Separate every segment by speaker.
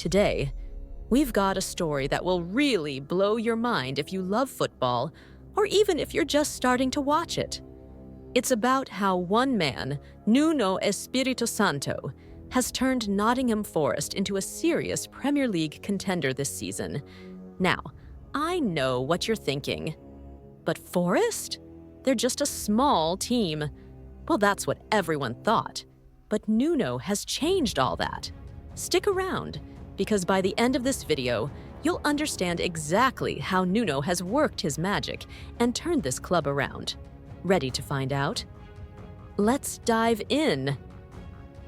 Speaker 1: Today, we've got a story that will really blow your mind if you love football, or even if you're just starting to watch it. It's about how one man, Nuno Espírito Santo, has turned Nottingham Forest into a serious Premier League contender this season. Now, I know what you're thinking. But Forest? They're just a small team. Well, that's what everyone thought. But Nuno has changed all that. Stick around, because by the end of this video, you'll understand exactly how Nuno has worked his magic and turned this club around. Ready to find out? Let's dive in.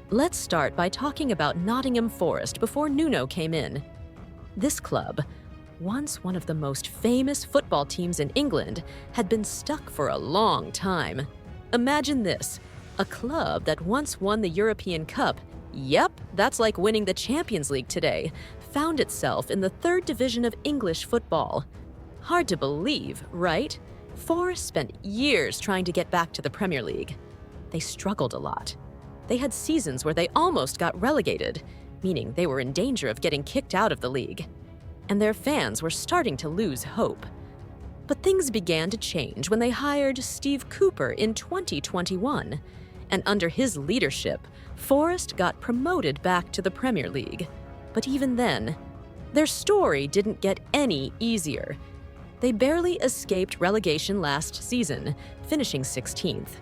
Speaker 1: Let's start by talking about Nottingham Forest before Nuno came in. This club, once one of the most famous football teams in England, had been stuck for a long time. Imagine this, a club that once won the European Cup, yep, that's like winning the Champions League today, found itself in the third division of English football. Hard to believe, right? Forest spent years trying to get back to the Premier League. They struggled a lot. They had seasons where they almost got relegated, meaning they were in danger of getting kicked out of the league. And their fans were starting to lose hope. But things began to change when they hired Steve Cooper in 2021. And under his leadership, Forest got promoted back to the Premier League. But even then, their story didn't get any easier. They barely escaped relegation last season, finishing 16th.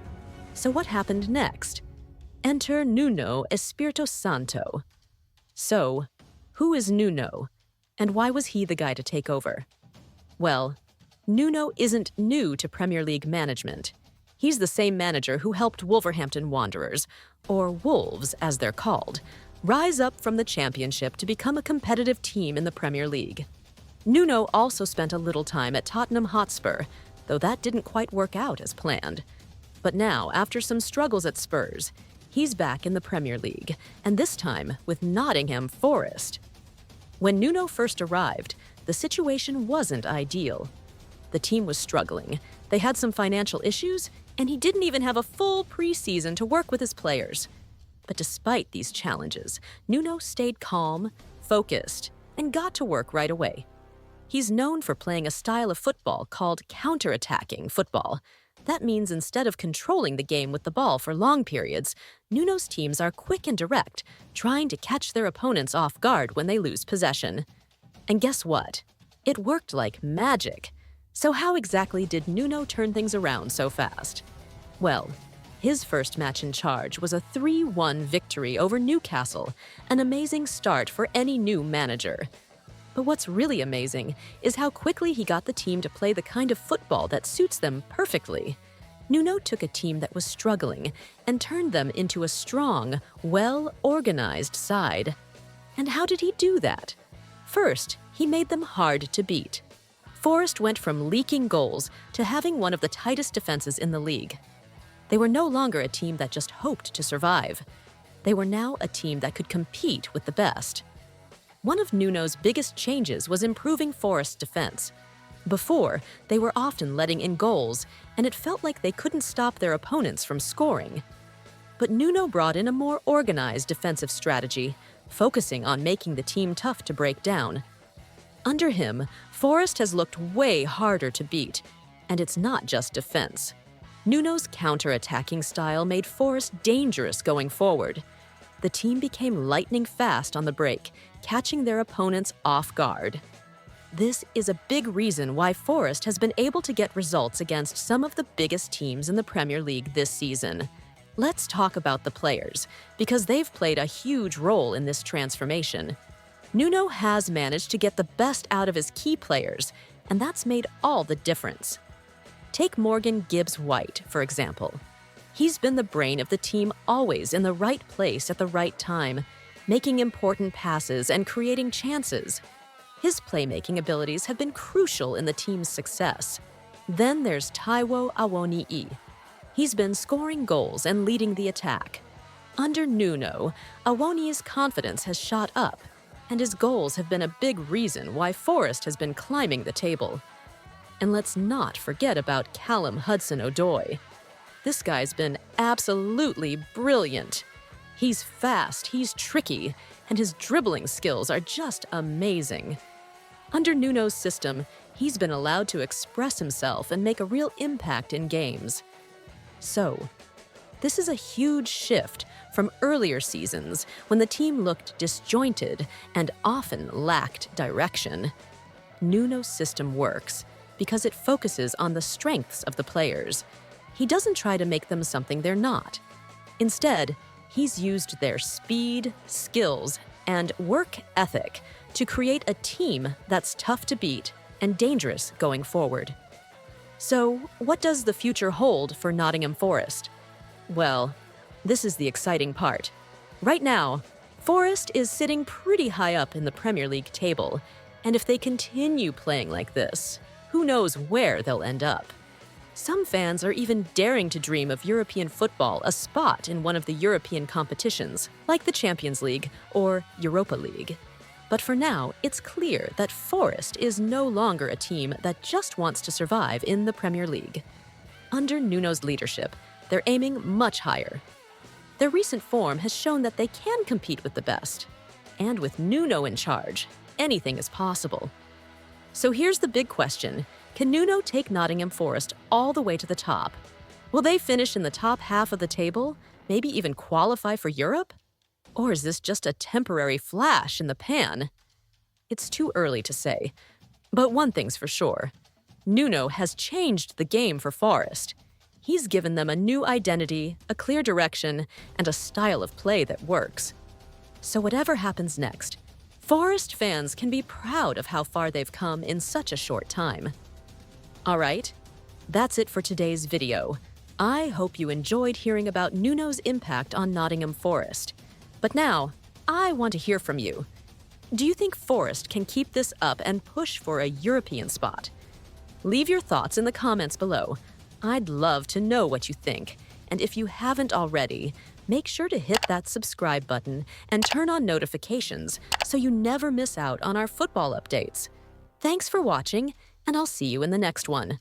Speaker 1: So what happened next? Enter Nuno Espírito Santo. So, who is Nuno? And why was he the guy to take over? Well, Nuno isn't new to Premier League management. He's the same manager who helped Wolverhampton Wanderers, or Wolves as they're called, rise up from the Championship to become a competitive team in the Premier League. Nuno also spent a little time at Tottenham Hotspur, though that didn't quite work out as planned. But now, after some struggles at Spurs, he's back in the Premier League, and this time with Nottingham Forest. When Nuno first arrived, the situation wasn't ideal. The team was struggling, they had some financial issues, and he didn't even have a full preseason to work with his players. But despite these challenges, Nuno stayed calm, focused, and got to work right away. He's known for playing a style of football called counter-attacking football. That means instead of controlling the game with the ball for long periods, Nuno's teams are quick and direct, trying to catch their opponents off guard when they lose possession. And guess what? It worked like magic. So how exactly did Nuno turn things around so fast? Well, his first match in charge was a 3-1 victory over Newcastle, an amazing start for any new manager. But what's really amazing is how quickly he got the team to play the kind of football that suits them perfectly. Nuno took a team that was struggling and turned them into a strong, well-organized side. And how did he do that? First, he made them hard to beat. Forest went from leaking goals to having one of the tightest defenses in the league. They were no longer a team that just hoped to survive. They were now a team that could compete with the best. One of Nuno's biggest changes was improving Forest's defense. Before, they were often letting in goals, and it felt like they couldn't stop their opponents from scoring. But Nuno brought in a more organized defensive strategy, focusing on making the team tough to break down. Under him, Forest has looked way harder to beat, and it's not just defense. Nuno's counter-attacking style made Forest dangerous going forward. The team became lightning fast on the break, catching their opponents off guard. This is a big reason why Forest has been able to get results against some of the biggest teams in the Premier League this season. Let's talk about the players, because they've played a huge role in this transformation. Nuno has managed to get the best out of his key players, and that's made all the difference. Take Morgan Gibbs-White, for example. He's been the brain of the team, always in the right place at the right time, making important passes and creating chances. His playmaking abilities have been crucial in the team's success. Then there's Taiwo Awoniyi. He's been scoring goals and leading the attack. Under Nuno, Awoniyi's confidence has shot up, and his goals have been a big reason why Forest has been climbing the table. And let's not forget about Callum Hudson-Odoi. This guy's been absolutely brilliant. He's fast, he's tricky, and his dribbling skills are just amazing. Under Nuno's system, he's been allowed to express himself and make a real impact in games. So, this is a huge shift from earlier seasons when the team looked disjointed and often lacked direction. Nuno's system works because it focuses on the strengths of the players. He doesn't try to make them something they're not. Instead, he's used their speed, skills, and work ethic to create a team that's tough to beat and dangerous going forward. So, what does the future hold for Nottingham Forest? Well, this is the exciting part. Right now, Forest is sitting pretty high up in the Premier League table, and if they continue playing like this, who knows where they'll end up. Some fans are even daring to dream of European football a spot in one of the European competitions, like the Champions League or Europa League. But for now, it's clear that Forest is no longer a team that just wants to survive in the Premier League. Under Nuno's leadership, they're aiming much higher. Their recent form has shown that they can compete with the best. And with Nuno in charge, anything is possible. So here's the big question. Can Nuno take Nottingham Forest all the way to the top? Will they finish in the top half of the table, maybe even qualify for Europe? Or is this just a temporary flash in the pan? It's too early to say. But one thing's for sure. Nuno has changed the game for Forest. He's given them a new identity, a clear direction, and a style of play that works. So whatever happens next, Forest fans can be proud of how far they've come in such a short time. All right, that's it for today's video. I hope you enjoyed hearing about Nuno's impact on Nottingham Forest. But now, I want to hear from you. Do you think Forest can keep this up and push for a European spot? Leave your thoughts in the comments below. I'd love to know what you think. And if you haven't already, make sure to hit that subscribe button and turn on notifications so you never miss out on our football updates. Thanks for watching, and I'll see you in the next one.